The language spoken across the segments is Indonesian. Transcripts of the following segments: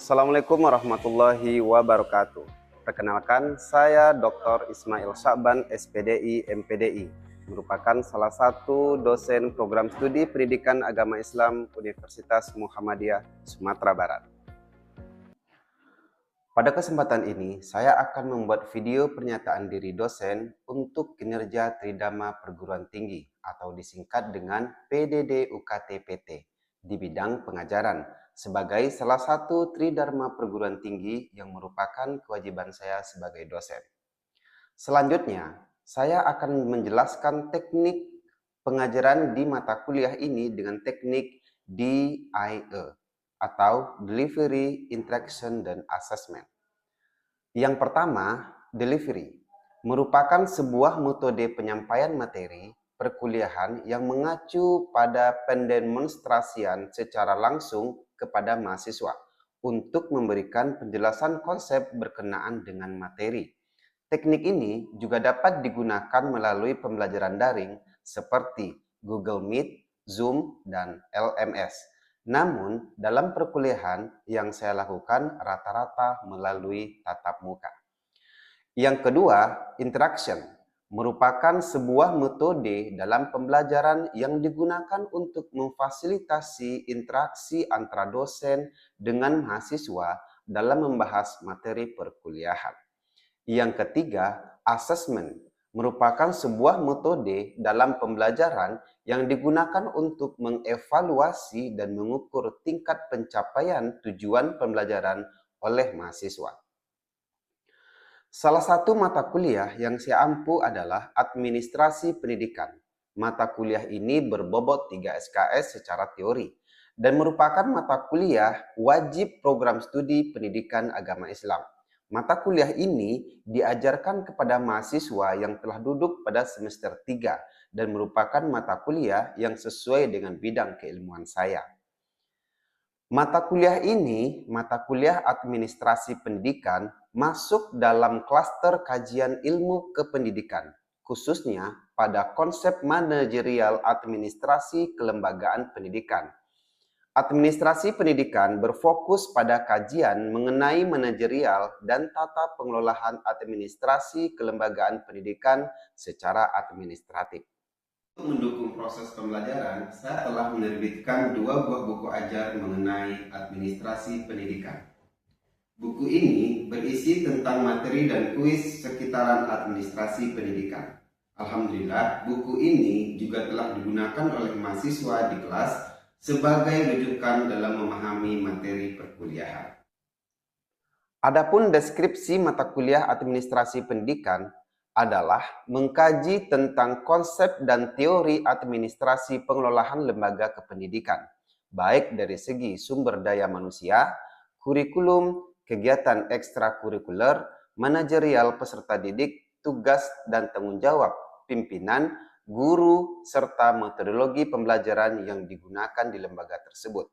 Assalamualaikum warahmatullahi wabarakatuh. Perkenalkan, saya Dr. Ismail Sya'ban, SPDI, MPDI, merupakan salah satu dosen program studi Pendidikan Agama Islam Universitas Muhammadiyah, Sumatera Barat. Pada kesempatan ini, saya akan membuat video pernyataan diri dosen untuk kinerja Tridharma Perguruan Tinggi atau disingkat dengan PDD UKT-PT di bidang pengajaran sebagai salah satu Tridharma Perguruan Tinggi yang merupakan kewajiban saya sebagai dosen. Selanjutnya, saya akan menjelaskan teknik pengajaran di mata kuliah ini dengan teknik DIE atau Delivery, Interaction, dan Assessment. Yang pertama, delivery merupakan sebuah metode penyampaian materi perkuliahan yang mengacu pada pendemonstrasian secara langsung kepada mahasiswa untuk memberikan penjelasan konsep berkenaan dengan materi. Teknik ini juga dapat digunakan melalui pembelajaran daring seperti Google Meet, Zoom, dan LMS. Namun, dalam perkuliahan yang saya lakukan rata-rata melalui tatap muka. Yang kedua, interaction merupakan sebuah metode dalam pembelajaran yang digunakan untuk memfasilitasi interaksi antara dosen dengan mahasiswa dalam membahas materi perkuliahan. Yang ketiga, assessment merupakan sebuah metode dalam pembelajaran yang digunakan untuk mengevaluasi dan mengukur tingkat pencapaian tujuan pembelajaran oleh mahasiswa. Salah satu mata kuliah yang saya ampu adalah Administrasi Pendidikan. Mata kuliah ini berbobot 3 SKS secara teori dan merupakan mata kuliah wajib program studi Pendidikan Agama Islam. Mata kuliah ini diajarkan kepada mahasiswa yang telah duduk pada semester 3 dan merupakan mata kuliah yang sesuai dengan bidang keilmuan saya. Mata kuliah ini, mata kuliah Administrasi Pendidikan, masuk dalam klaster kajian ilmu kependidikan, khususnya pada konsep manajerial administrasi kelembagaan pendidikan. Administrasi pendidikan berfokus pada kajian mengenai manajerial dan tata pengelolaan administrasi kelembagaan pendidikan secara administratif. Untuk mendukung proses pembelajaran, saya telah menerbitkan 2 buah buku ajar mengenai administrasi pendidikan. Buku ini berisi tentang materi dan kuis sekitaran administrasi pendidikan. Alhamdulillah, buku ini juga telah digunakan oleh mahasiswa di kelas sebagai rujukan dalam memahami materi perkuliahan. Adapun deskripsi mata kuliah Administrasi Pendidikan adalah mengkaji tentang konsep dan teori administrasi pengelolaan lembaga kependidikan, baik dari segi sumber daya manusia, kurikulum, kegiatan ekstrakurikuler, manajerial peserta didik, tugas dan tanggung jawab pimpinan, guru, serta metodologi pembelajaran yang digunakan di lembaga tersebut.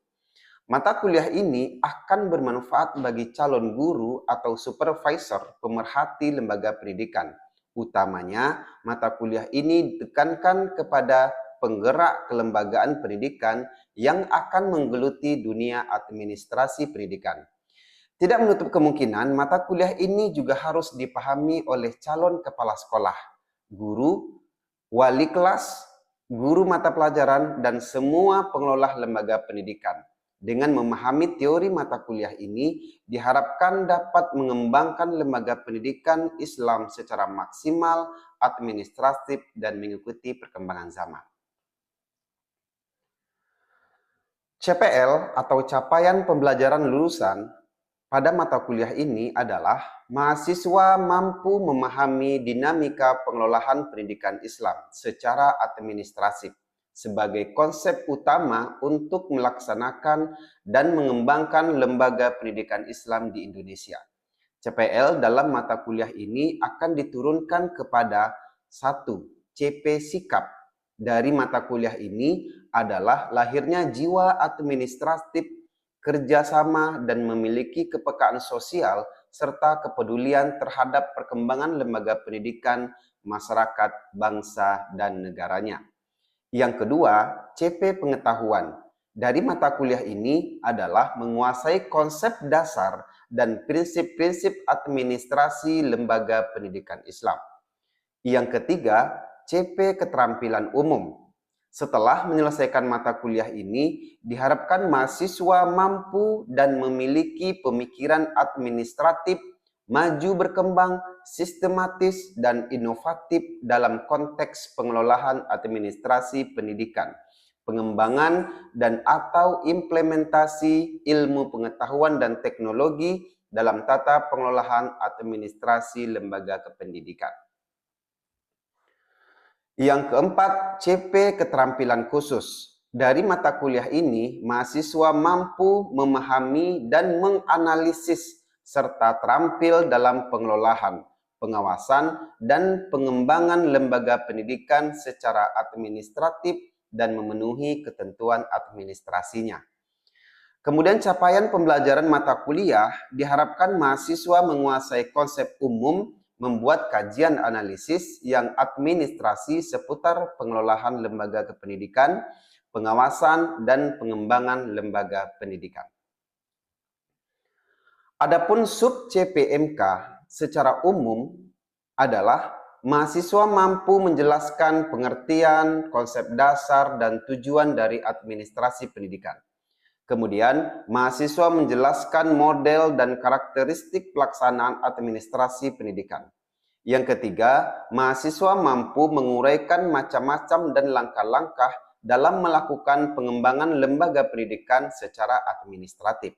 Mata kuliah ini akan bermanfaat bagi calon guru atau supervisor pemerhati lembaga pendidikan. Utamanya, mata kuliah ini ditekankan kepada penggerak kelembagaan pendidikan yang akan menggeluti dunia administrasi pendidikan. Tidak menutup kemungkinan mata kuliah ini juga harus dipahami oleh calon kepala sekolah, guru, wali kelas, guru mata pelajaran, dan semua pengelola lembaga pendidikan. Dengan memahami teori mata kuliah ini, diharapkan dapat mengembangkan lembaga pendidikan Islam secara maksimal, administratif, dan mengikuti perkembangan zaman. CPL atau capaian pembelajaran lulusan pada mata kuliah ini adalah mahasiswa mampu memahami dinamika pengelolaan pendidikan Islam secara administratif sebagai konsep utama untuk melaksanakan dan mengembangkan lembaga pendidikan Islam di Indonesia. CPL dalam mata kuliah ini akan diturunkan kepada 1. CP Sikap. Dari mata kuliah ini adalah lahirnya jiwa administratif, kerjasama, dan memiliki kepekaan sosial serta kepedulian terhadap perkembangan lembaga pendidikan, masyarakat, bangsa, dan negaranya. Yang kedua, CP Pengetahuan. dari mata kuliah ini adalah menguasai konsep dasar dan prinsip-prinsip administrasi lembaga pendidikan Islam. Yang ketiga, CP keterampilan umum. Setelah menyelesaikan mata kuliah ini, diharapkan mahasiswa mampu dan memiliki pemikiran administratif, maju berkembang, sistematis, dan inovatif dalam konteks pengelolaan administrasi pendidikan, pengembangan dan atau implementasi ilmu pengetahuan dan teknologi dalam tata pengelolaan administrasi lembaga kependidikan. Yang keempat, CP keterampilan khusus. Dari mata kuliah ini, mahasiswa mampu memahami dan menganalisis serta terampil dalam pengelolaan, pengawasan, dan pengembangan lembaga pendidikan secara administratif dan memenuhi ketentuan administrasinya. Kemudian capaian pembelajaran mata kuliah diharapkan mahasiswa menguasai konsep umum, membuat kajian analisis yang administrasi seputar pengelolaan lembaga kependidikan, pengawasan, dan pengembangan lembaga pendidikan. Adapun sub CPMK secara umum adalah mahasiswa mampu menjelaskan pengertian, konsep dasar, dan tujuan dari administrasi pendidikan. Kemudian, mahasiswa menjelaskan model dan karakteristik pelaksanaan administrasi pendidikan. Yang ketiga, mahasiswa mampu menguraikan macam-macam dan langkah-langkah dalam melakukan pengembangan lembaga pendidikan secara administratif.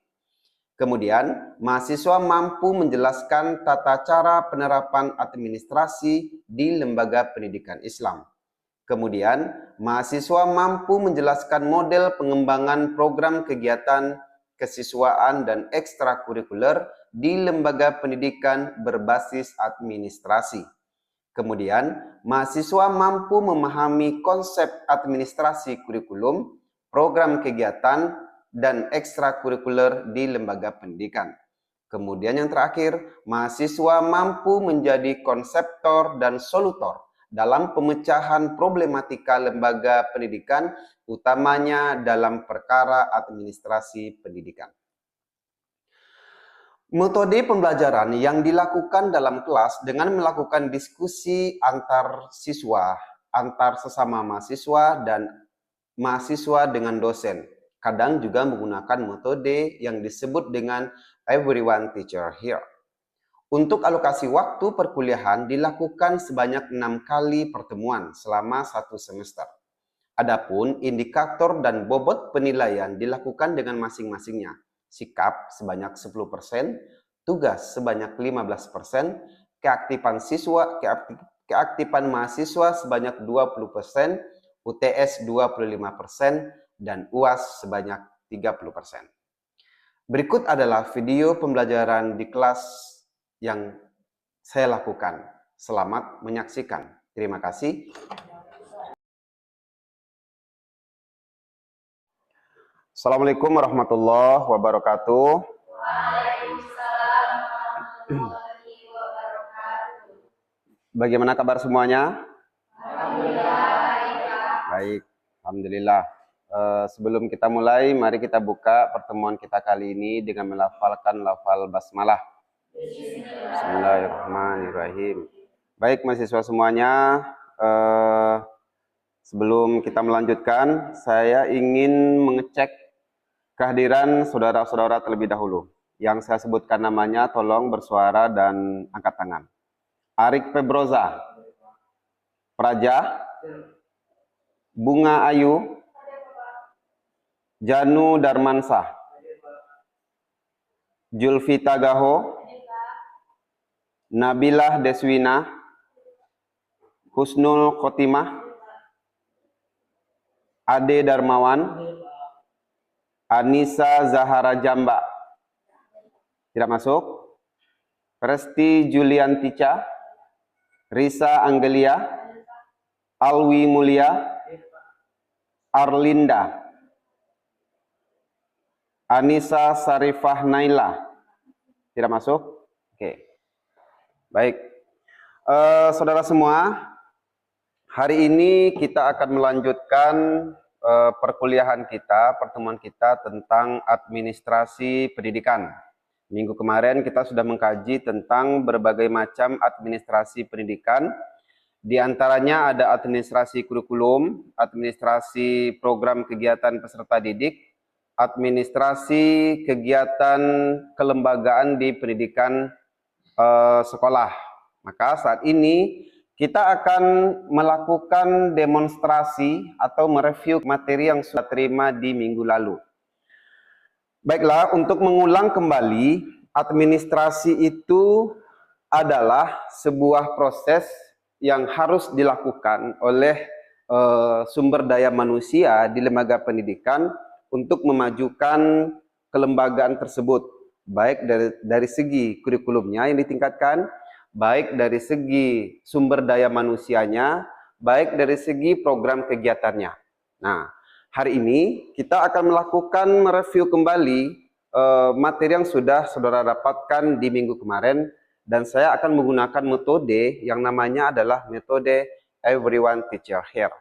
Kemudian, mahasiswa mampu menjelaskan tata cara penerapan administrasi di lembaga pendidikan Islam. Kemudian, mahasiswa mampu menjelaskan model pengembangan program kegiatan kesiswaan dan ekstrakurikuler di lembaga pendidikan berbasis administrasi. Kemudian, mahasiswa mampu memahami konsep administrasi kurikulum, program kegiatan, dan ekstrakurikuler di lembaga pendidikan. Kemudian yang terakhir, mahasiswa mampu menjadi konseptor dan solutor dalam pemecahan problematika lembaga pendidikan, utamanya dalam perkara administrasi pendidikan. Metode pembelajaran yang dilakukan dalam kelas dengan melakukan diskusi antar siswa, antar sesama mahasiswa, dan mahasiswa dengan dosen. Kadang juga menggunakan metode yang disebut dengan everyone teacher here. Untuk alokasi waktu perkuliahan dilakukan sebanyak 6 kali pertemuan selama 1 semester. Adapun indikator dan bobot penilaian dilakukan dengan masing-masingnya. Sikap sebanyak 10%, tugas sebanyak 15%, keaktifan mahasiswa sebanyak 20%, UTS 25%, dan UAS sebanyak 30%. Berikut adalah video pembelajaran di kelas yang saya lakukan. Selamat menyaksikan. Terima kasih. Assalamualaikum warahmatullahi wabarakatuh. Waalaikumsalam warahmatullahi wabarakatuh. Bagaimana kabar semuanya? Alhamdulillah. Baik, alhamdulillah. Sebelum kita mulai, mari kita buka pertemuan kita kali ini dengan melafalkan lafal basmalah. Bismillahirrahmanirrahim. Baik mahasiswa semuanya, sebelum kita melanjutkan, saya ingin mengecek kehadiran saudara-saudara terlebih dahulu. Yang saya sebutkan namanya, tolong bersuara dan angkat tangan. Arik Febroza, Praja, Bunga Ayu, Janu Darmansah, Julfita Gaho, Nabilah Deswina, Husnul Khotimah, Ade Darmawan, Anissa Zahara Jamba. Tidak masuk. Resti Juliantica, Risa Anggelia, Alwi Mulia, Arlinda, Anissa Sarifah Naila. Tidak masuk. Oke. Baik, saudara semua, hari ini kita akan melanjutkan perkuliahan kita, pertemuan kita tentang administrasi pendidikan. Minggu kemarin kita sudah mengkaji tentang berbagai macam administrasi pendidikan. Di antaranya ada administrasi kurikulum, administrasi program kegiatan peserta didik, administrasi kegiatan kelembagaan di pendidikan sekolah. Maka saat ini kita akan melakukan demonstrasi atau mereview materi yang sudah terima di minggu lalu. Baiklah, untuk mengulang kembali, administrasi itu adalah sebuah proses yang harus dilakukan oleh sumber daya manusia di lembaga pendidikan untuk memajukan kelembagaan tersebut, baik dari segi kurikulumnya yang ditingkatkan, baik dari segi sumber daya manusianya, baik dari segi program kegiatannya. Nah, hari ini kita akan melakukan mereview kembali materi yang sudah saudara dapatkan di minggu kemarin, dan saya akan menggunakan metode yang namanya adalah metode Everyone Teacher Here.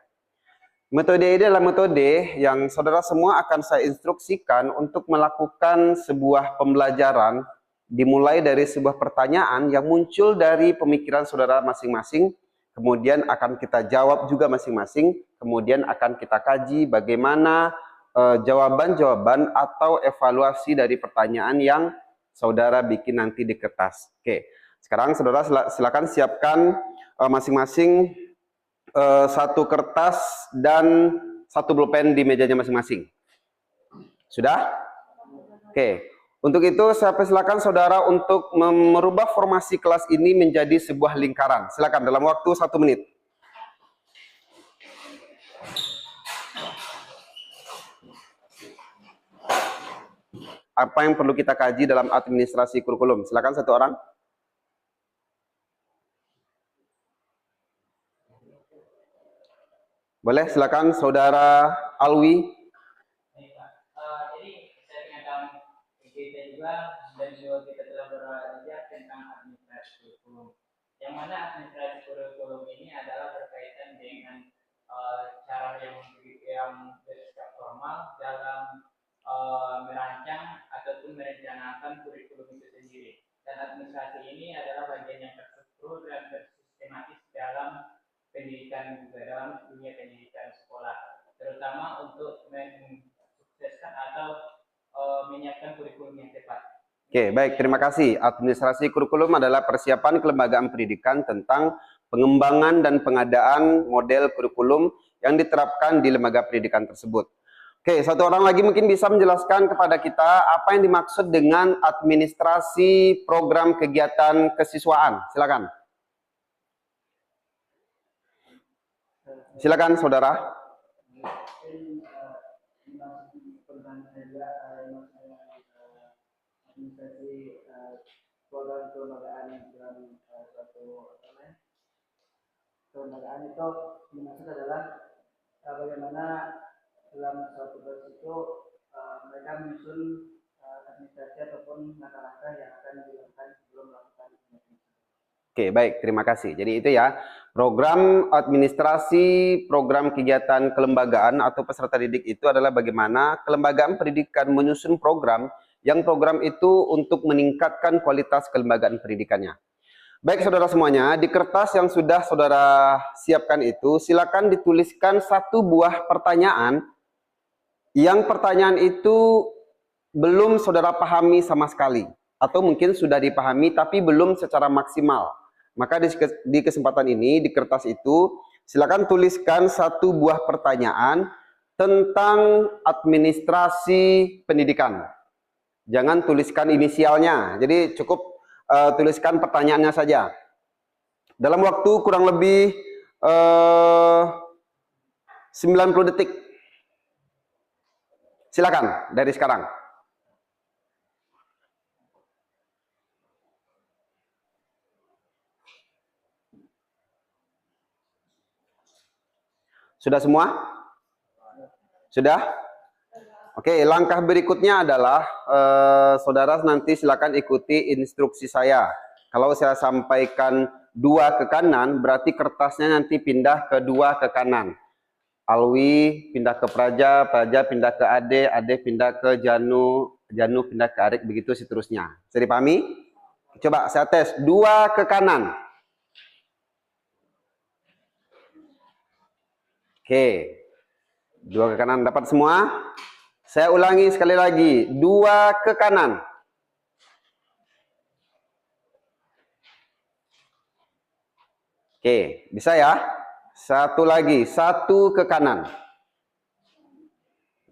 Metode ini adalah metode yang saudara semua akan saya instruksikan untuk melakukan sebuah pembelajaran dimulai dari sebuah pertanyaan yang muncul dari pemikiran saudara masing-masing, kemudian akan kita jawab juga masing-masing, kemudian akan kita kaji bagaimana jawaban-jawaban atau evaluasi dari pertanyaan yang saudara bikin nanti di kertas. Oke, sekarang saudara silakan siapkan masing-masing satu kertas dan satu pulpen di mejanya masing-masing. Sudah? Oke. Untuk itu saya persilakan saudara untuk merubah formasi kelas ini menjadi sebuah lingkaran. Silakan dalam waktu 1 menit. Apa yang perlu kita kaji dalam administrasi kurikulum? Silakan satu orang. Boleh, silakan saudara Alwi. Dan juga kita telah belajar tentang administrasi kurikulum. Yang mana administrasi kurikulum ini adalah berkaitan dengan cara yang bersifat formal dalam merancang ataupun merencanakan kurikulum itu sendiri. Dan administrasi ini adalah bagian yang terstruktur dan tersistematis dalam pendidikan juga, dalam dunia pendidikan sekolah, terutama untuk mensukseskan atau menyiapkan kurikulum yang tepat. Oke, baik, terima kasih. Administrasi kurikulum adalah persiapan kelembagaan pendidikan tentang pengembangan dan pengadaan model kurikulum yang diterapkan di lembaga pendidikan tersebut. Oke, satu orang lagi mungkin bisa menjelaskan kepada kita apa yang dimaksud dengan administrasi program kegiatan kesiswaan. Silakan. Silakan, saudara. Administrasi program kelembagaan dalam suatu kelembagaan itu dimaksud adalah bagaimana dalam suatu proses itu mereka menyusun administrasi ataupun langkah-langkah yang akan dilakukan sebelum melakukan administrasi. Oke, baik, terima kasih. Jadi itu ya, program administrasi, program kegiatan kelembagaan atau peserta didik itu adalah bagaimana kelembagaan pendidikan menyusun program yang program itu untuk meningkatkan kualitas kelembagaan pendidikannya. Baik saudara semuanya, di kertas yang sudah saudara siapkan itu, silakan dituliskan satu buah pertanyaan yang pertanyaan itu belum saudara pahami sama sekali, atau mungkin sudah dipahami tapi belum secara maksimal. Maka di kesempatan ini, di kertas itu, silakan tuliskan satu buah pertanyaan tentang administrasi pendidikan. Jangan tuliskan inisialnya, jadi cukup tuliskan pertanyaannya saja. Dalam waktu kurang lebih 90 detik. Silakan dari sekarang. Sudah semua? Sudah? Oke, langkah berikutnya adalah saudara nanti silakan ikuti instruksi saya. Kalau saya sampaikan 2 ke kanan, berarti kertasnya nanti pindah ke 2 ke kanan. Alwi pindah ke Praja, Praja pindah ke Ade, Ade pindah ke Janu, Janu pindah ke Arik, begitu seterusnya. Bisa dipahami? Coba saya tes, 2 ke kanan. Oke, 2 ke kanan, dapat semua? Saya ulangi sekali lagi, 2 ke kanan. Oke, bisa ya? Satu lagi, 1 ke kanan.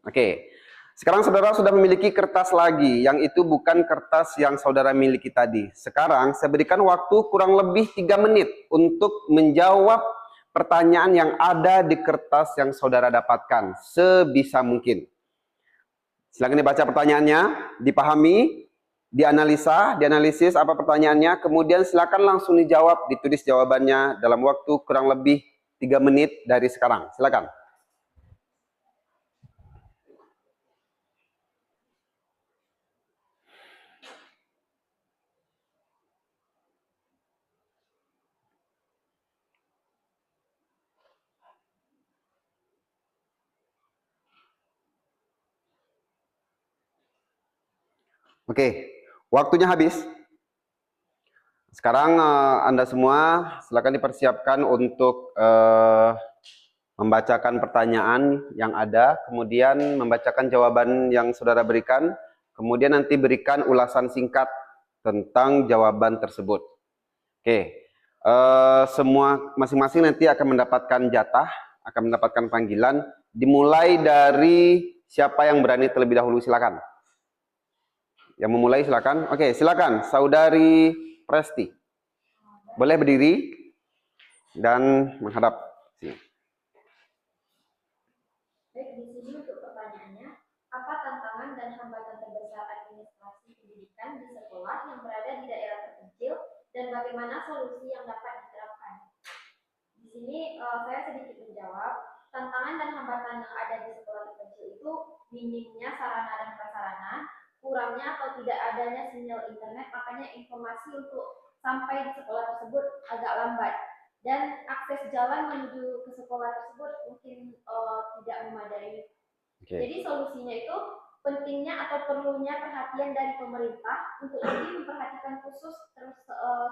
Oke, sekarang saudara sudah memiliki kertas lagi, yang itu bukan kertas yang saudara miliki tadi. Sekarang saya berikan waktu kurang lebih 3 menit untuk menjawab pertanyaan yang ada di kertas yang saudara dapatkan, sebisa mungkin. Silakan dibaca pertanyaannya, dipahami, dianalisis apa pertanyaannya, kemudian silakan langsung dijawab, ditulis jawabannya dalam waktu kurang lebih 3 menit dari sekarang. Silakan. Oke, waktunya habis. Sekarang Anda semua silakan dipersiapkan untuk membacakan pertanyaan yang ada, kemudian membacakan jawaban yang saudara berikan, kemudian nanti berikan ulasan singkat tentang jawaban tersebut. Oke, semua masing-masing nanti akan mendapatkan jatah, akan mendapatkan panggilan, dimulai dari siapa yang berani terlebih dahulu, silakan. Yang memulai silakan. Oke, silakan Saudari Presti. Boleh berdiri dan menghadap sini. Baik, di sini untuk pertanyaannya, apa tantangan dan hambatan terbesar administrasi pendidikan di sekolah yang berada di daerah terpencil dan bagaimana solusi yang dapat diterapkan? Di sini saya sedikit menjawab, tantangan dan hambatan yang ada di sekolah terpencil itu minimnya sarana dan prasarana, kurangnya atau tidak adanya sinyal internet, makanya informasi untuk sampai di sekolah tersebut agak lambat, dan akses jalan menuju ke sekolah tersebut mungkin tidak memadai. Jadi solusinya itu pentingnya atau perlunya perhatian dari pemerintah untuk lebih memperhatikan khusus terus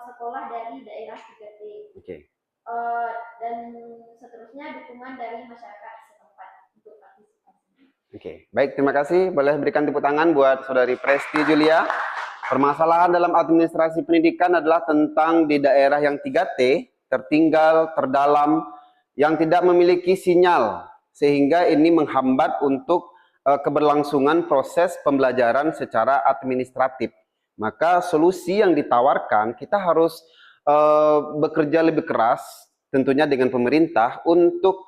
sekolah dari daerah 3T. Dan seterusnya dukungan dari masyarakat setempat untuk partisipasi. Oke, baik, terima kasih. Boleh berikan tepuk tangan buat Saudari Presti Julia. Permasalahan dalam administrasi pendidikan adalah tentang di daerah yang 3T, tertinggal, terdalam, yang tidak memiliki sinyal, sehingga ini menghambat untuk keberlangsungan proses pembelajaran secara administratif. Maka solusi yang ditawarkan, kita harus bekerja lebih keras, tentunya dengan pemerintah, untuk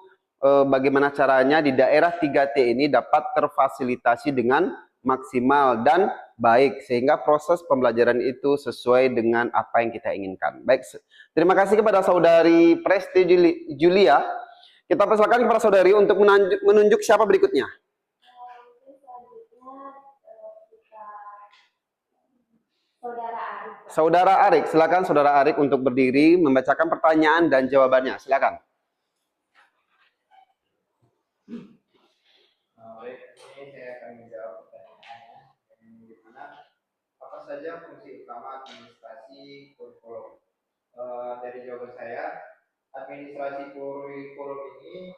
bagaimana caranya di daerah 3T ini dapat terfasilitasi dengan maksimal dan baik, sehingga proses pembelajaran itu sesuai dengan apa yang kita inginkan. Baik, terima kasih kepada Saudari Presti Julia. Kita persilakan kepada Saudari untuk menunjuk siapa berikutnya. Saudara Arik, silakan Saudara Arik untuk berdiri membacakan pertanyaan dan jawabannya. Silakan. Baik, ini saya akan menjawab pertanyaannya, di mana apa saja fungsi utama administrasi kurikulum. Dari jawaban saya, administrasi kurikulum ini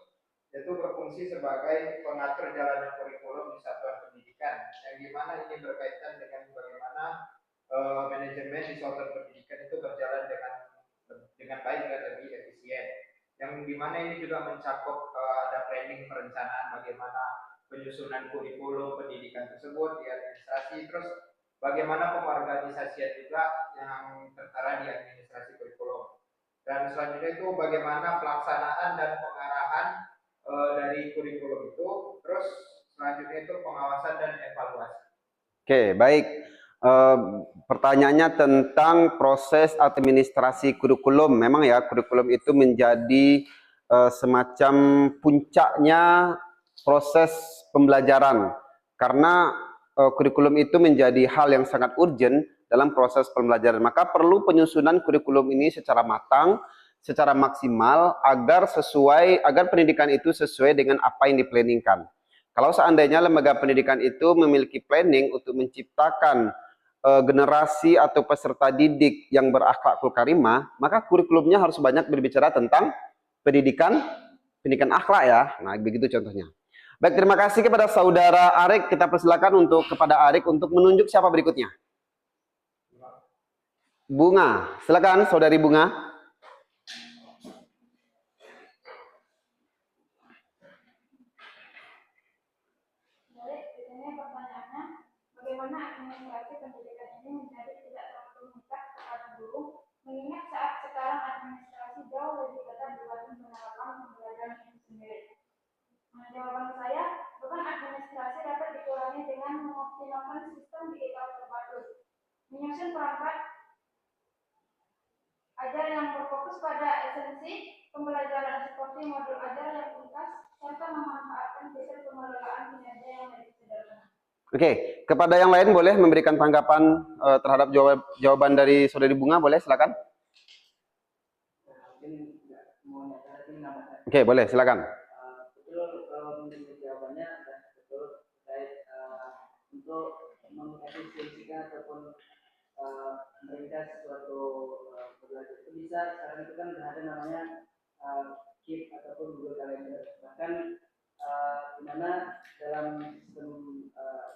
itu berfungsi sebagai pengatur jalanan kurikulum di satuan pendidikan, yang dimana ini berkaitan dengan bagaimana manajemen di satuan pendidikan itu berjalan dengan baik dan lebih efisien. Yang dimana ini juga mencakup ada planning, perencanaan bagaimana penyusunan kurikulum pendidikan tersebut di administrasi, terus bagaimana pengorganisasian juga yang tertera di administrasi kurikulum, dan selanjutnya itu bagaimana pelaksanaan dan pengarahan dari kurikulum itu, terus selanjutnya itu pengawasan dan evaluasi. Oke, baik. Pertanyaannya tentang proses administrasi kurikulum. Memang ya, kurikulum itu menjadi semacam puncaknya proses pembelajaran, karena kurikulum itu menjadi hal yang sangat urgent dalam proses pembelajaran. Maka perlu penyusunan kurikulum ini secara matang, secara maksimal agar pendidikan itu sesuai dengan apa yang diplanningkan. Kalau seandainya lembaga pendidikan itu memiliki planning untuk menciptakan generasi atau peserta didik yang berakhlakul karimah, maka kurikulumnya harus banyak berbicara tentang pendidikan akhlak ya. Nah, begitu contohnya. Baik, terima kasih kepada saudara Arik. Kita persilakan kepada Arik untuk menunjuk siapa berikutnya. Bunga, silakan saudari Bunga. Bagaimana administrasi pendidikan ini menjadi tidak terlalu mengikat kepada guru, mengingat saat sekarang administrasi jauh lebih ketat dibanding penerapan pembelajaran itu sendiri. Jawaban saya, beban administrasi dapat dikurangi dengan mengoptimalkan sistem digital terpadu, menyusun perangkat ajar yang berfokus pada esensi pembelajaran seperti modul ajar yang tuntas, serta memanfaatkan fitur pengelolaan kinerja yang lebih sederhana. Oke, kepada yang lain boleh memberikan tanggapan terhadap jawaban dari saudari Bunga, boleh silakan. Oke, boleh silakan. Betul, menurut jawabannya betul terkait untuk mengefisiensikan ataupun meringkas suatu pembelajaran itu bisa. Sekarang itu kan ada namanya Keep ataupun Google Calendar. Bahkan di mana dalam sistem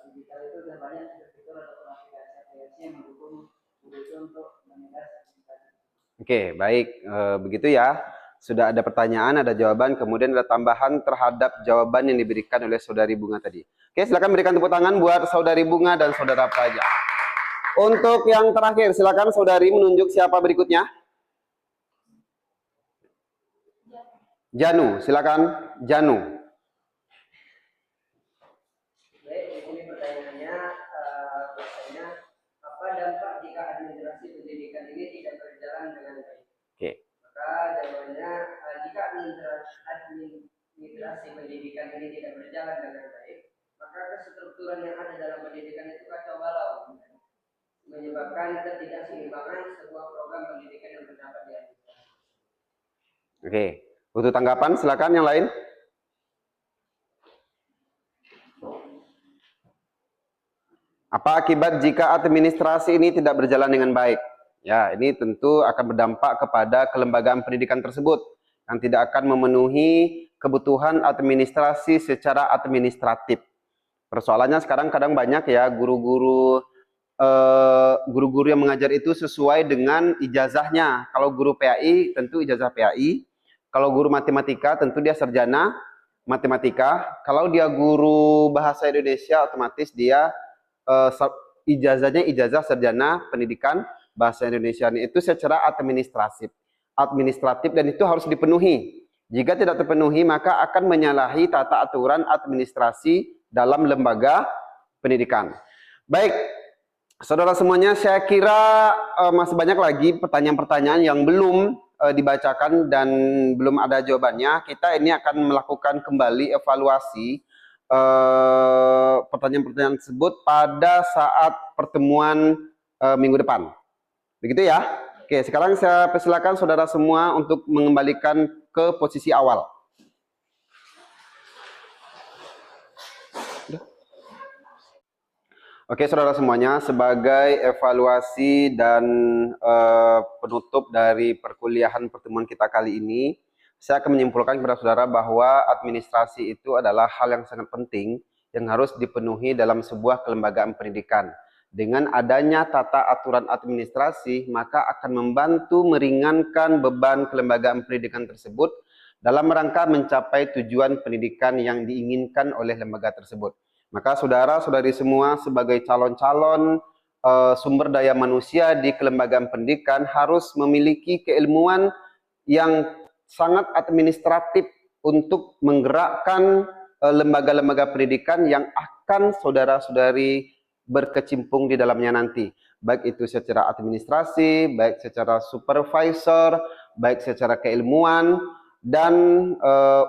digital itu sudah banyak fitur ataupun aplikasi yang mendukung Google itu untuk meringkas administrasi. Oke, baik, begitu ya. Sudah ada pertanyaan, ada jawaban, kemudian ada tambahan terhadap jawaban yang diberikan oleh saudari Bunga tadi. Oke, silakan berikan tepuk tangan buat saudari Bunga dan saudara Praja. Untuk yang terakhir, silakan saudari menunjuk siapa berikutnya. Janu, silakan Janu. Baik, ini pertanyaannya, biasanya apa dampak jika administrasi pendidikan ini tidak berjalan dengan baik? Oke. Maka jawabannya, jika administrasi pendidikan ini tidak berjalan dengan baik, maka kestrukturan yang ada dalam pendidikan itu kacau balau, menyebabkan ketidakseimbangan sebuah program pendidikan yang terdapat di administrasi. Oke, untuk tanggapan silakan yang lain. Apa akibat jika administrasi ini tidak berjalan dengan baik? Ya, ini tentu akan berdampak kepada kelembagaan pendidikan tersebut yang tidak akan memenuhi kebutuhan administrasi secara administratif. Persoalannya sekarang kadang banyak ya guru-guru yang mengajar itu sesuai dengan ijazahnya. Kalau guru PAI tentu ijazah PAI. Kalau guru matematika tentu dia sarjana matematika. Kalau dia guru bahasa Indonesia otomatis dia ijazahnya ijazah sarjana pendidikan bahasa Indonesia. Itu secara administratif dan itu harus dipenuhi. Jika tidak terpenuhi maka akan menyalahi tata aturan administrasi dalam lembaga pendidikan. Baik, saudara semuanya, saya kira masih banyak lagi pertanyaan-pertanyaan yang belum dibacakan dan belum ada jawabannya. Kita ini akan melakukan kembali evaluasi pertanyaan-pertanyaan tersebut pada saat pertemuan minggu depan. Begitu ya? Oke, sekarang saya persilakan saudara semua untuk mengembalikan ke posisi awal. Oke, saudara semuanya, sebagai evaluasi dan penutup dari perkuliahan pertemuan kita kali ini, saya akan menyimpulkan kepada saudara bahwa administrasi itu adalah hal yang sangat penting yang harus dipenuhi dalam sebuah kelembagaan pendidikan. Dengan adanya tata aturan administrasi, maka akan membantu meringankan beban kelembagaan pendidikan tersebut dalam rangka mencapai tujuan pendidikan yang diinginkan oleh lembaga tersebut. Maka saudara-saudari semua sebagai calon-calon sumber daya manusia di kelembagaan pendidikan harus memiliki keilmuan yang sangat administratif untuk menggerakkan lembaga-lembaga pendidikan yang akan saudara-saudari berkecimpung di dalamnya nanti. Baik itu secara administrasi, baik secara supervisor, baik secara keilmuan, dan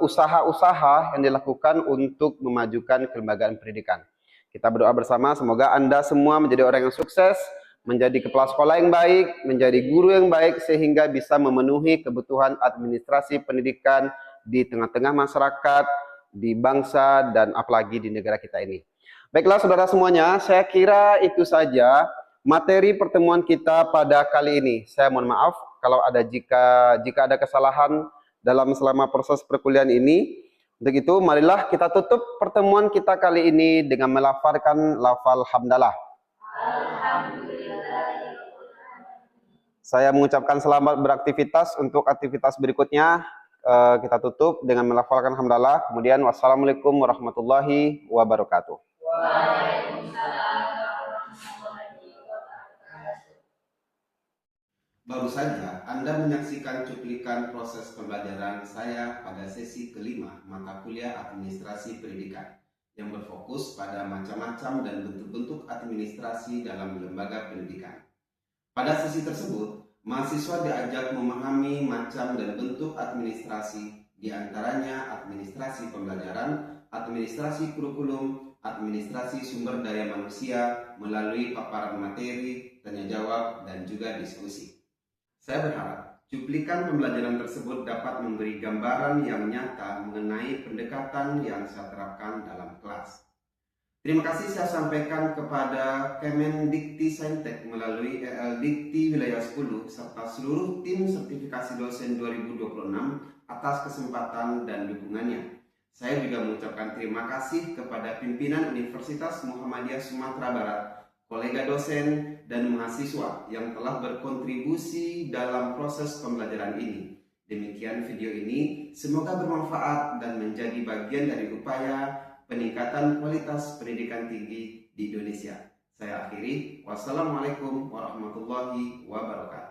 usaha-usaha yang dilakukan untuk memajukan kelembagaan pendidikan. Kita berdoa bersama, semoga Anda semua menjadi orang yang sukses, menjadi kepala sekolah yang baik, menjadi guru yang baik, sehingga bisa memenuhi kebutuhan administrasi pendidikan di tengah-tengah masyarakat, di bangsa, dan apalagi di negara kita ini. Baiklah saudara semuanya, saya kira itu saja materi pertemuan kita pada kali ini. Saya mohon maaf kalau ada jika ada kesalahan selama proses perkuliahan ini. Untuk itu, marilah kita tutup pertemuan kita kali ini dengan melafalkan lafal hamdalah. Saya mengucapkan selamat beraktivitas. Untuk aktivitas berikutnya kita tutup dengan melafalkan hamdalah. Kemudian wassalamualaikum warahmatullahi wabarakatuh. Baru saja Anda menyaksikan cuplikan proses pembelajaran saya pada sesi kelima mata kuliah administrasi pendidikan yang berfokus pada macam-macam dan bentuk-bentuk administrasi dalam lembaga pendidikan. Pada sesi tersebut, mahasiswa diajak memahami macam dan bentuk administrasi, diantaranya administrasi pembelajaran, administrasi kurikulum, administrasi sumber daya manusia melalui paparan materi, tanya jawab, dan juga diskusi. Saya berharap cuplikan pembelajaran tersebut dapat memberi gambaran yang nyata mengenai pendekatan yang saya terapkan dalam kelas. Terima kasih saya sampaikan kepada Kemendikti melalui EL-Dikti Wilayah 10 serta seluruh tim sertifikasi dosen 2026 atas kesempatan dan dukungannya. Saya juga mengucapkan terima kasih kepada pimpinan Universitas Muhammadiyah Sumatera Barat, kolega dosen, dan mahasiswa yang telah berkontribusi dalam proses pembelajaran ini. Demikian video ini, semoga bermanfaat dan menjadi bagian dari upaya peningkatan kualitas pendidikan tinggi di Indonesia. Saya akhiri, wassalamualaikum warahmatullahi wabarakatuh.